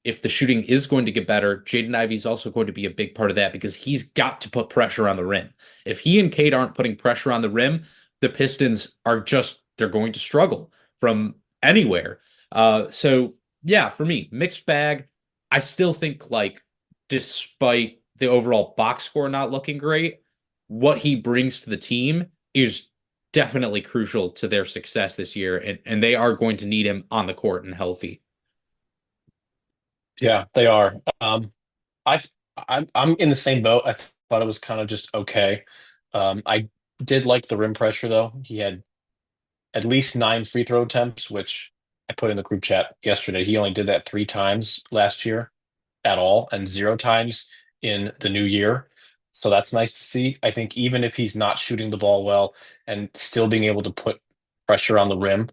if the shooting is going to get better, Jaden Ivey is also going to be a big part of that because he's got to put pressure on the rim. If he and Cade aren't putting pressure on the rim, the Pistons they're going to struggle from anywhere. So yeah, for me, mixed bag. I still think, like, despite the overall box score not looking great, what he brings to the team is definitely crucial to their success this year, and they are going to need him on the court and healthy. Yeah, they are. I I'm in the same boat. I thought it was kind of just okay. I did like the rim pressure though. He had at least 9 free throw attempts, which I put in the group chat yesterday. He only did that 3 times last year at all, and 0 times in the new year. So that's nice to see. I think even if he's not shooting the ball well and still being able to put pressure on the rim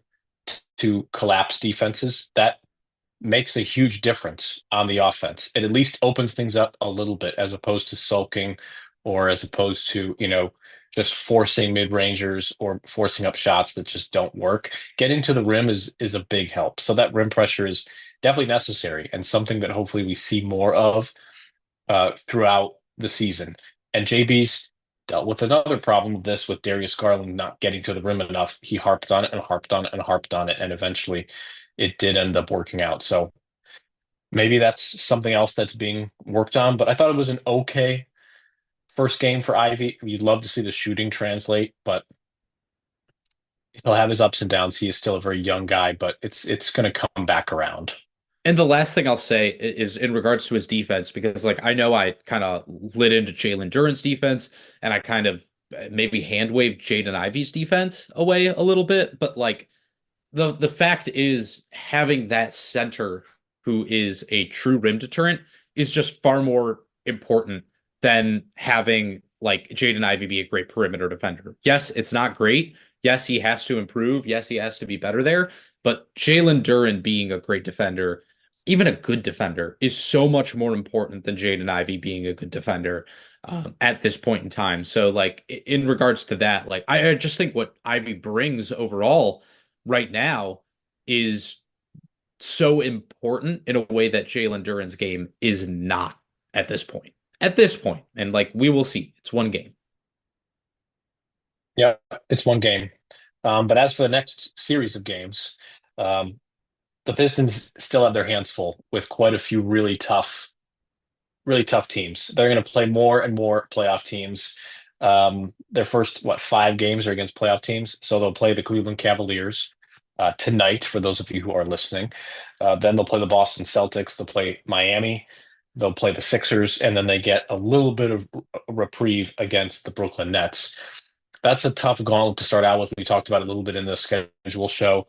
to collapse defenses, that makes a huge difference on the offense. It at least opens things up a little bit as opposed to sulking or as opposed to, just forcing mid-rangers or forcing up shots that just don't work. Getting to the rim is a big help. So that rim pressure is definitely necessary and something that hopefully we see more of throughout the season. And JB's dealt with another problem of this with Darius Garland not getting to the rim enough. He harped on it and harped on it and harped on it, and eventually it did end up working out. So maybe that's something else that's being worked on. But I thought it was an okay first game for Ivy. You'd love to see the shooting translate, but he'll have his ups and downs. He is still a very young guy, but it's going to come back around. And the last thing I'll say is in regards to his defense, because, like, I know I kind of lit into Jalen Duren's defense and I kind of maybe hand waved Jaden Ivey's defense away a little bit, but, like, the fact is having that center who is a true rim deterrent is just far more important than having, like, Jaden Ivey be a great perimeter defender. Yes, it's not great. Yes, he has to improve. Yes, he has to be better there. But Jalen Duren being a great defender, even a good defender, is so much more important than Jaden Ivey being a good defender at this point in time. So, like, in regards to that, like, I just think what Ivey brings overall right now is so important in a way that Jalen Duren's game is not at this point. At this point, and, like, we will see. It's one game. Yeah, it's one game. But as for the next series of games, the the Pistons still have their hands full with quite a few really tough teams. They're going to play more and more playoff teams. Their first, 5 games are against playoff teams. So they'll play the Cleveland Cavaliers tonight, for those of you who are listening. Then they'll play the Boston Celtics. They'll play Miami. They'll play the Sixers. And then they get a little bit of a reprieve against the Brooklyn Nets. That's a tough gauntlet to start out with. We talked about it a little bit in the schedule show.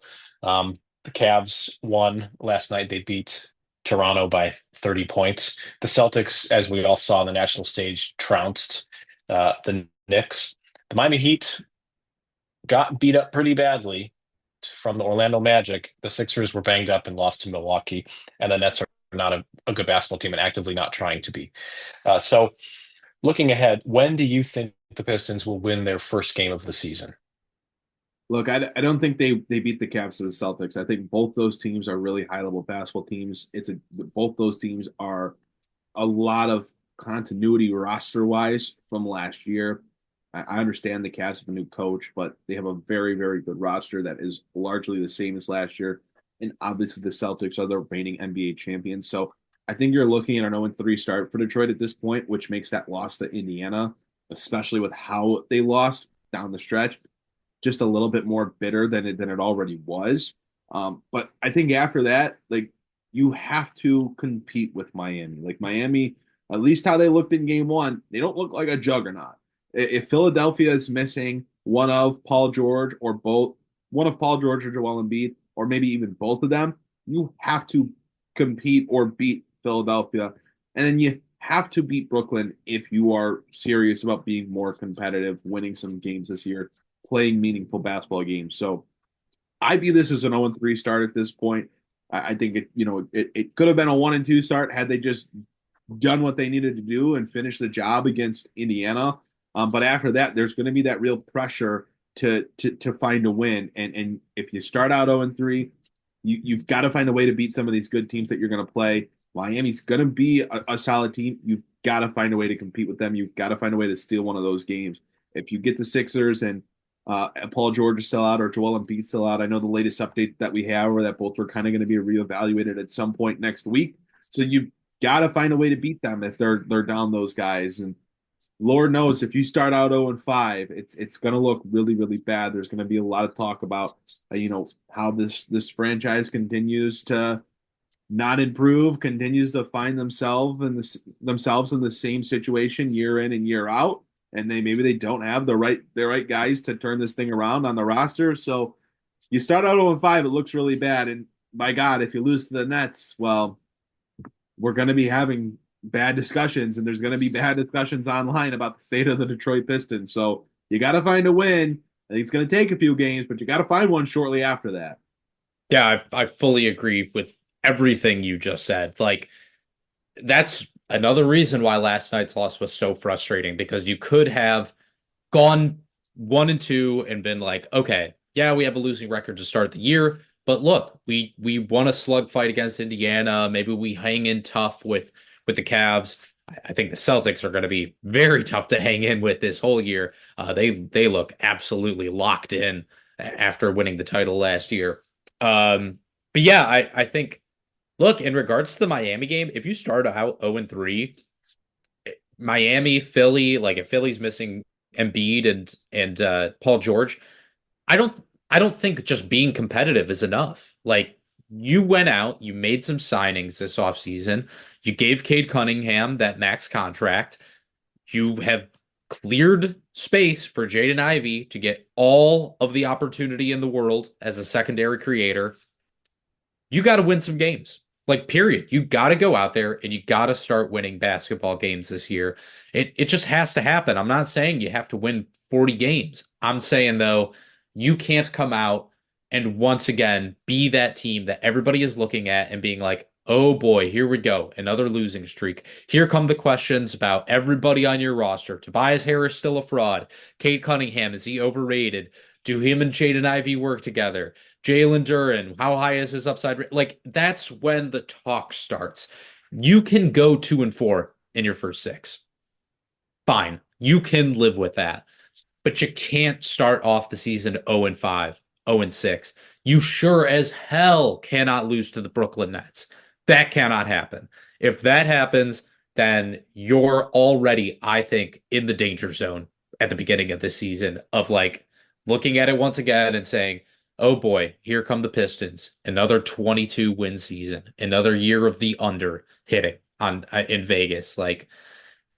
The Cavs won last night. They beat Toronto by 30 points. The Celtics, as we all saw on the national stage, trounced the Knicks. The Miami Heat got beat up pretty badly from the Orlando Magic. The Sixers were banged up and lost to Milwaukee, and the Nets are not a good basketball team and actively not trying to be. So looking ahead, when do you think the Pistons will win their first game of the season? Look, I don't think they beat the Cavs or the Celtics. I think both those teams are really high-level basketball teams. Both those teams are a lot of continuity roster-wise from last year. I understand the Cavs have a new coach, but they have a very, very good roster that is largely the same as last year. And obviously the Celtics are the reigning NBA champions. So I think you're looking at an 0-3 start for Detroit at this point, which makes that loss to Indiana, especially with how they lost down the stretch, just a little bit more bitter than it already was. But I think after that, like, you have to compete with Miami. Like, Miami, at least how they looked in game one, they don't look like a juggernaut. If Philadelphia is missing one of Paul George or Joel Embiid, or maybe even both of them, you have to compete or beat Philadelphia. And then you have to beat Brooklyn if you are serious about being more competitive, winning some games this year, playing meaningful basketball games. So I view this as an 0-3 start at this point. I think it could have been a 1-2 start had they just done what they needed to do and finished the job against Indiana. But after that, there's going to be that real pressure to find a win. And if you start out 0-3, you've got to find a way to beat some of these good teams that you're going to play. Miami's going to be a solid team. You've got to find a way to compete with them. You've got to find a way to steal one of those games. If you get the Sixers and Paul George is still out or Joel Embiid still out, I know the latest update that we have are that both are kind of going to be reevaluated at some point next week. So you've got to find a way to beat them if they're down those guys. And Lord knows if you start out 0-5, it's going to look really, really bad. There's going to be a lot of talk about how this franchise continues to not improve, continues to find themselves in the same situation year in and year out, and maybe they don't have the right guys to turn this thing around on the roster. So you start out 0-5, it looks really bad, and by God, if you lose to the Nets, well, we're going to be having bad discussions, and there's going to be bad discussions online about the state of the Detroit Pistons. So you got to find a win. I think it's going to take a few games, but you got to find one shortly after that. Yeah, I fully agree with everything you just said. Like, that's another reason why last night's loss was so frustrating, because you could have gone 1-2 and been like, okay, yeah, we have a losing record to start the year, but look, we won a slugfight against Indiana. Maybe we hang in tough with the Cavs. I think the Celtics are going to be very tough to hang in with this whole year. They look absolutely locked in after winning the title last year. But yeah, I think, look, in regards to the Miami game, if you start out 0-3, Miami, Philly, like if Philly's missing Embiid and Paul George, I don't think just being competitive is enough. Like, you went out, you made some signings this offseason. You gave Cade Cunningham that max contract. You have cleared space for Jaden Ivey to get all of the opportunity in the world as a secondary creator. You got to win some games. Like, period. You got to go out there and you got to start winning basketball games this year. It just has to happen. I'm not saying you have to win 40 games. I'm saying, though, you can't come out and once again be that team that everybody is looking at and being like, oh boy, here we go, another losing streak. Here come the questions about everybody on your roster. Tobias Harris still a fraud. Cade Cunningham, is he overrated? Do him and Jaden Ivey work together? Jalen Duren, how high is his upside? Like, that's when the talk starts. You can go 2-4 in your first 6. Fine. You can live with that. But you can't start off the season 0-5, 0-6. You sure as hell cannot lose to the Brooklyn Nets. That cannot happen. If that happens, then you're already, I think, in the danger zone at the beginning of the season of like looking at it once again and saying, oh boy, here come the Pistons. Another 22 win season, another year of the under hitting on in Vegas. Like,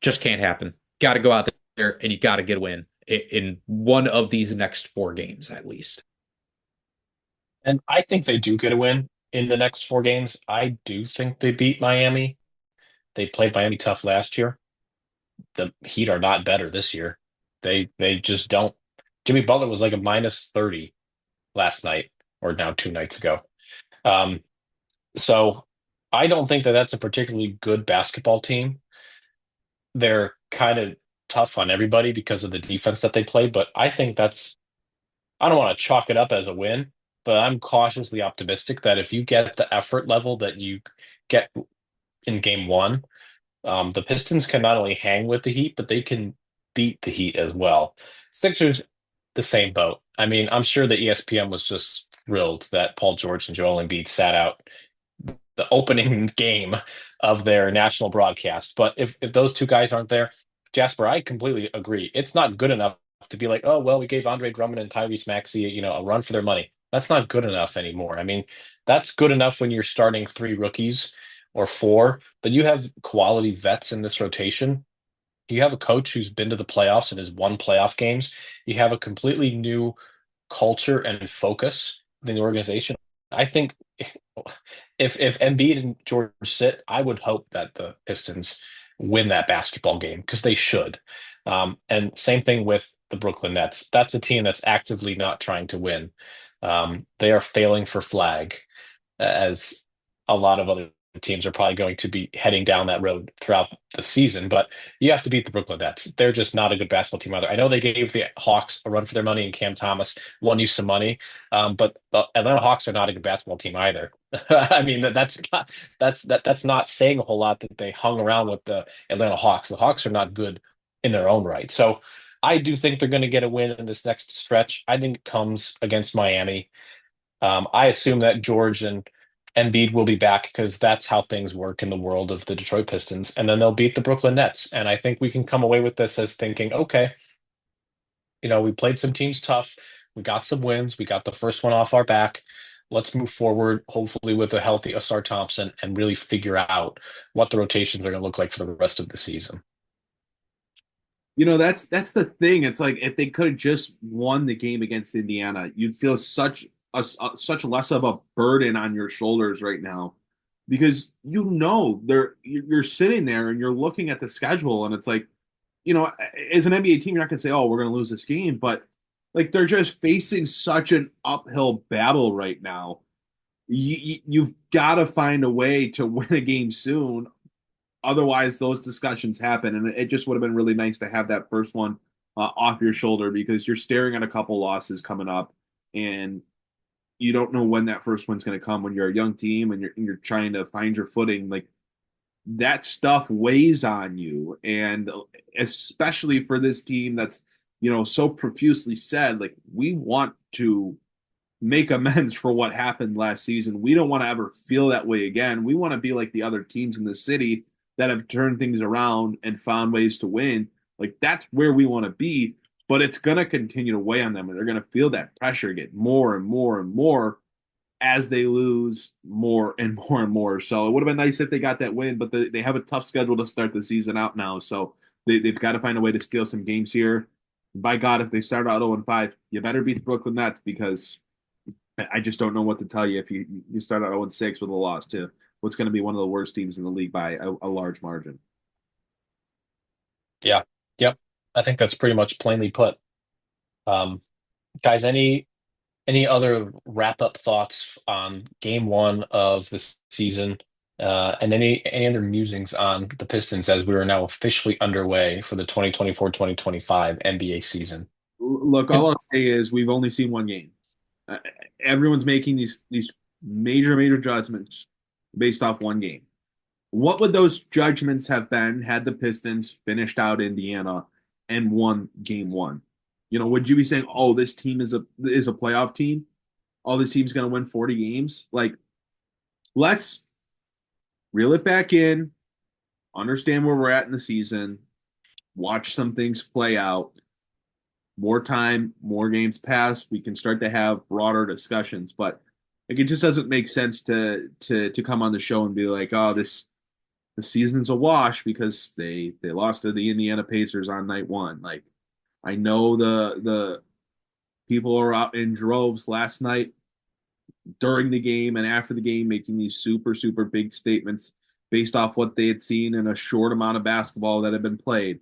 just can't happen. Got to go out there and you got to get a win in one of these next 4 games at least. And I think they do get a win in the next 4 games. I do think they beat Miami. They played Miami tough last year. The Heat are not better this year. They just don't. Jimmy Butler was like a -30 last night, or now 2 nights ago. Um, so I don't think that that's a particularly good basketball team. They're kind of tough on everybody because of the defense that they play, but I think I don't want to chalk it up as a win, but I'm cautiously optimistic that if you get the effort level that you get in game one, the Pistons can not only hang with the Heat, but they can beat the Heat as well. Sixers, the same boat. I mean, I'm sure the ESPN was just thrilled that Paul George and Joel Embiid sat out the opening game of their national broadcast. But if those two guys aren't there, Jasper, I completely agree. It's not good enough to be like, oh, well, we gave Andre Drummond and Tyrese Maxey, a run for their money. That's not good enough anymore. I mean, that's good enough when you're starting 3 rookies or 4, but you have quality vets in this rotation. You have a coach who's been to the playoffs and has won playoff games. You have a completely new culture and focus in the organization. I think if Embiid and George sit, I would hope that the Pistons win that basketball game because they should. And same thing with the Brooklyn Nets. That's a team that's actively not trying to win. They are failing for flag, as a lot of other teams are probably going to be heading down that road throughout the season, but you have to beat the Brooklyn Nets. They're just not a good basketball team either. I know they gave the Hawks a run for their money and Cam Thomas won you some money, but the Atlanta Hawks are not a good basketball team either. I mean, that's not saying a whole lot that they hung around with the Atlanta Hawks. The Hawks are not good in their own right. So I do think they're going to get a win in this next stretch. I think it comes against Miami. I assume that George and Embiid will be back because that's how things work in the world of the Detroit Pistons. And then they'll beat the Brooklyn Nets. And I think we can come away with this as thinking, okay, we played some teams tough. We got some wins. We got the first one off our back. Let's move forward, hopefully with a healthy Asar Thompson, and really figure out what the rotations are going to look like for the rest of the season. That's the thing. It's like if they could have just won the game against Indiana, you'd feel such less of a burden on your shoulders right now, because you're sitting there and you're looking at the schedule and it's like, as an NBA team, you're not going to say, oh, we're going to lose this game, but like they're just facing such an uphill battle right now. You've got to find a way to win a game soon. Otherwise, those discussions happen, and it just would have been really nice to have that first one off your shoulder, because you're staring at a couple losses coming up, and you don't know when that first one's going to come when you're a young team and you're trying to find your footing. Like, that stuff weighs on you, and especially for this team that's so profusely said, like, we want to make amends for what happened last season. We don't want to ever feel that way again. We want to be like the other teams in the city that have turned things around and found ways to win. Like, that's where we want to be, but it's going to continue to weigh on them, and they're going to feel that pressure get more and more and more as they lose more and more and more. So it would have been nice if they got that win, but they have a tough schedule to start the season out now. So they've got to find a way to steal some games here. By God, if they start out 0-5, you better beat the Brooklyn Nets, because I just don't know what to tell you if you start out 0-6 with a loss to what's going to be one of the worst teams in the league by a large margin. Yeah. Yep. I think that's pretty much plainly put. Guys, any other wrap-up thoughts on game one of the season, and any other musings on the Pistons as we are now officially underway for the 2024-2025 NBA season? Look, all I'll say is we've only seen one game. Everyone's making these major judgments based off one game. What would those judgments have been had the Pistons finished out Indiana and won game one? Would you be saying, oh, this team is a playoff team? oh, this team's going to win 40 games. Like, let's reel it back in, understand where we're at in the season, watch some things play out. More time, more games pass, we can start to have broader discussions. But like, it just doesn't make sense to come on the show and be like, oh, the season's a wash because they lost to the Indiana Pacers on night one. Like, I know the people are out in droves last night during the game and after the game making these super, super big statements based off what they had seen in a short amount of basketball that had been played.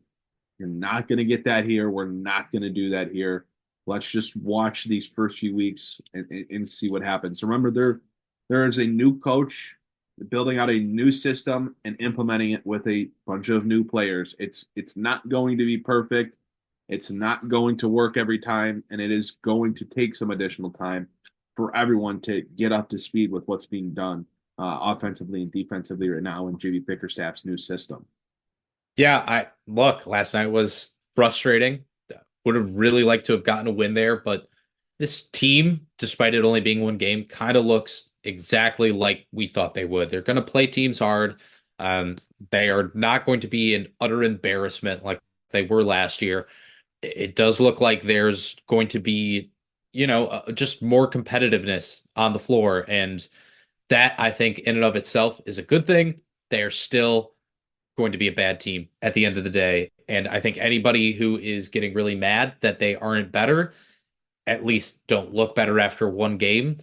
You're not going to get that here. We're not going to do that here. Let's just watch these first few weeks and see what happens. Remember, there is a new coach building out a new system and implementing it with a bunch of new players. It's not going to be perfect. It's not going to work every time, and it is going to take some additional time for everyone to get up to speed with what's being done offensively and defensively right now in JB Bickerstaff's new system. Yeah, last night was frustrating. Would have really liked to have gotten a win there, but this team, despite it only being one game, kind of looks exactly like we thought they would. They're going to play teams hard. They are not going to be an utter embarrassment like they were last year. It does look like there's going to be, just more competitiveness on the floor. And that, I think, in and of itself is a good thing. They're still going to be a bad team at the end of the day. And I think anybody who is getting really mad that they aren't better, at least don't look better after one game.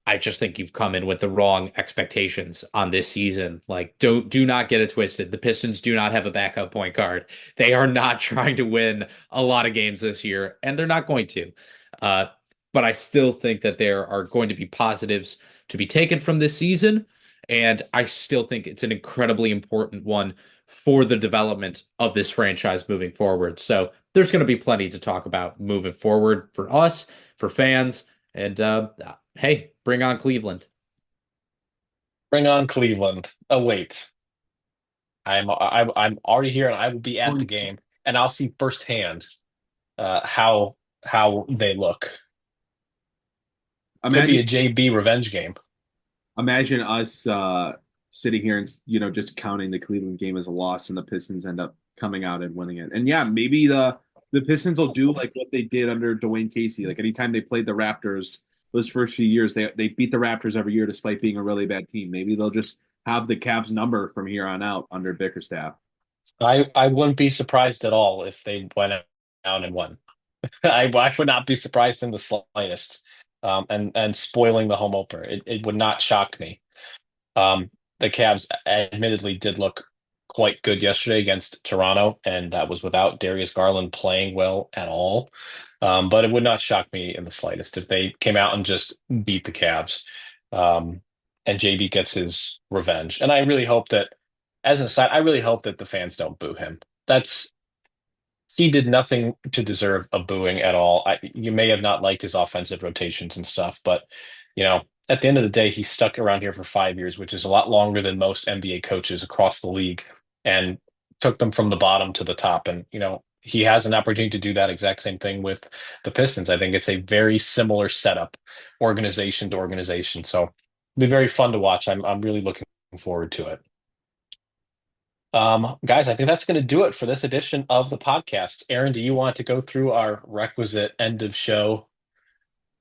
I just think you've come in with the wrong expectations on this season. Like, do not get it twisted. The Pistons do not have a backup point guard. They are not trying to win a lot of games this year, and they're not going to. But I still think that there are going to be positives to be taken from this season, and I still think it's an incredibly important one for the development of this franchise moving forward. So there's going to be plenty to talk about moving forward for us, for fans, and hey, bring on Cleveland. Bring on Cleveland. Oh, wait. I'm already here, and I will be at the game, and I'll see firsthand how they look. Could be a JB revenge game. Imagine us sitting here and just counting the Cleveland game as a loss, and the Pistons end up coming out and winning it. And yeah, maybe the Pistons will do like what they did under Dwayne Casey. Like, anytime they played the Raptors those first few years, they beat the Raptors every year despite being a really bad team. Maybe they'll just have the Cavs number from here on out under Bickerstaff. I wouldn't be surprised at all if they went down and won. I would not be surprised in the slightest. And spoiling the home opener, it would not shock me. The Cavs admittedly did look quite good yesterday against Toronto, and that was without Darius Garland playing well at all. But it would not shock me in the slightest if they came out and just beat the Cavs, and JB gets his revenge. And I really hope that, as an aside, I really hope that the fans don't boo him. He did nothing to deserve a booing at all. You may have not liked his offensive rotations and stuff, but at the end of the day, he stuck around here for 5 years, which is a lot longer than most NBA coaches across the league, and took them from the bottom to the top. And he has an opportunity to do that exact same thing with the Pistons. I think it's a very similar setup, organization to organization. So it'll be very fun to watch. I'm really looking forward to it. Guys, I think that's going to do it for this edition of the podcast. Aaron, do you want to go through our requisite end of show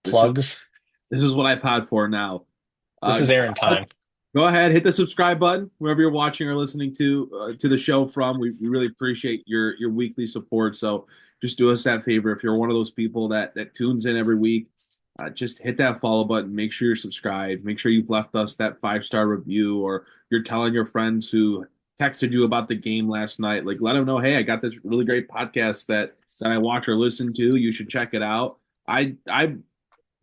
plugs? This is what I pod for now. This is Aaron time. Go ahead, hit the subscribe button wherever you're watching or listening to the show from. We really appreciate your weekly support. So just do us that favor. If you're one of those people that tunes in every week, just hit that follow button. Make sure you're subscribed. Make sure you've left us that 5-star review, or you're telling your friends who texted you about the game last night. Like, let them know, hey, I got this really great podcast that I watch or listen to. You should check it out. I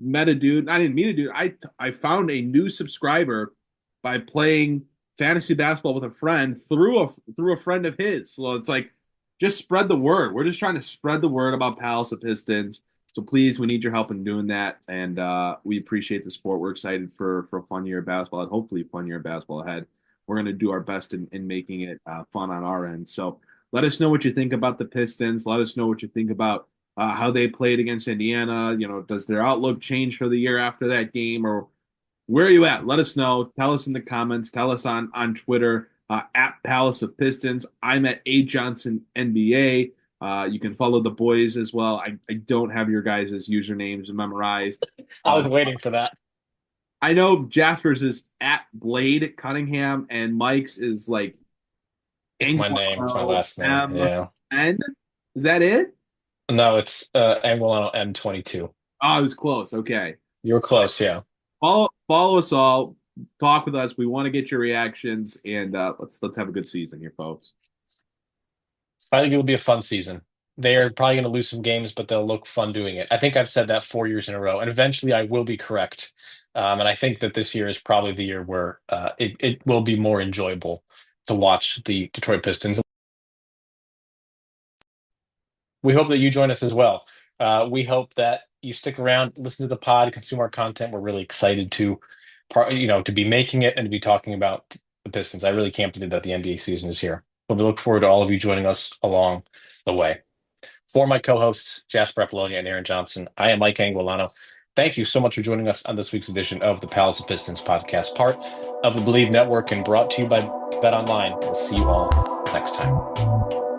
met a dude. I didn't meet a dude. I found a new subscriber by playing fantasy basketball with a friend through a friend of his. So it's like, just spread the word. We're just trying to spread the word about Palace of Pistons. So please, we need your help in doing that. And we appreciate the support. We're excited for a fun year of basketball, and hopefully a fun year of basketball ahead. We're going to do our best in making it fun on our end. So let us know what you think about the Pistons. Let us know what you think about how they played against Indiana. Does their outlook change for the year after that game, or where are you at? Let us know. Tell us in the comments. Tell us on Twitter at Palace of Pistons. I'm at A Johnson NBA. You can follow the boys as well. I don't have your guys' usernames memorized. I was waiting for that. I know Jasper's is at Blade Cunningham, and Mike's is like. It's my name. It's my last name. Yeah. And is that it? No, it's Anguilano M22. Oh, I was close. Okay. You were close, yeah. Follow us all. Talk with us. We want to get your reactions, and let's have a good season here, folks. I think it will be a fun season. They are probably going to lose some games, but they'll look fun doing it. I think I've said that 4 years in a row, and eventually I will be correct. And I think that this year is probably the year where it will be more enjoyable to watch the Detroit Pistons. We hope that you join us as well. We hope that you stick around, listen to the pod, consume our content. We're really excited to be making it and to be talking about the Pistons. I really can't believe that the NBA season is here. But we look forward to all of you joining us along the way. For my co-hosts, Jasper Apollonia and Aaron Johnson, I am Mike Anguilano. Thank you so much for joining us on this week's edition of the Palace of Pistons podcast, part of the Believe Network and brought to you by BetOnline. We'll see you all next time.